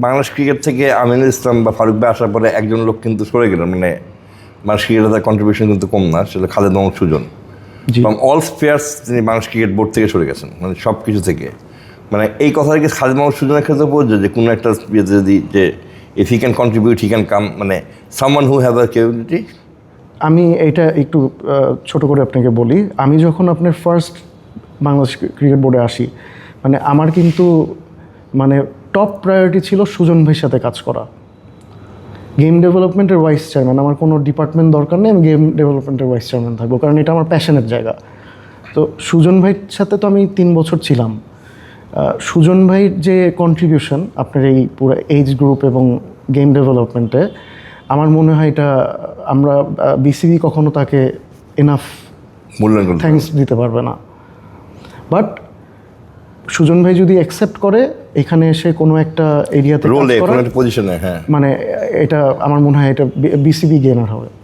Bangladesh cricket থেকে আমিনুল ইসলাম বা ফারুক ভাই আসার পরে একজন লোক কিন্তু সরে গেলেন, মানে বাংলাদেশ ক্রিকেটের তার কন্ট্রিবিউশন কিন্তু কম না, সেটা Khaled Mahmud Sujon. From all spheres তিনি বাংলাদেশ ক্রিকেট বোর্ড থেকে সরে গেছেন, মানে সব কিছু থেকে। মানে এই কথাটা কি খালেদ মাহমুদ সুজনের ক্ষেত্রে প্রযোজ্য যে কোনো একটা ইয়েতে যদি যে if he can contribute he can come, মানে someone who have a capability? আমি এইটা একটু ছোট করে আপনাকে বলি। আমি যখন আপনার ফার্স্ট বাংলাদেশ ক্রিকেট বোর্ডে আসি, মানে আমার কিন্তু মানে টপ প্রায়োরিটি ছিল সুজন ভাইয়ের সাথে কাজ করা। গেম ডেভেলপমেন্টের ভাইস চেয়ারম্যান, আমার কোনো ডিপার্টমেন্ট দরকার নেই, আমি গেম ডেভেলপমেন্টের ভাইস চেয়ারম্যান থাকবো, কারণ এটা আমার প্যাশনের জায়গা। তো সুজন ভাইয়ের সাথে তো আমি 3 বছর ছিলাম। সুজন ভাইয়ের যে কন্ট্রিবিউশন আপনার এই পুরো এজ গ্রুপ এবং গেম ডেভেলপমেন্টে, আমার মনে হয় এটা আমরা বিসিবি কখনো তাকে এনাফ মূল্যায়ন থ্যাঙ্কস দিতে পারবে না। বাট সুজন ভাই যদি অ্যাকসেপ্ট করে এখানে এসে কোনো একটা এরিয়াতে রোলে, কোনো একটা পজিশনে, হ্যাঁ, মানে এটা আমার মনে হয় এটা বিসিবি গেনার হবে।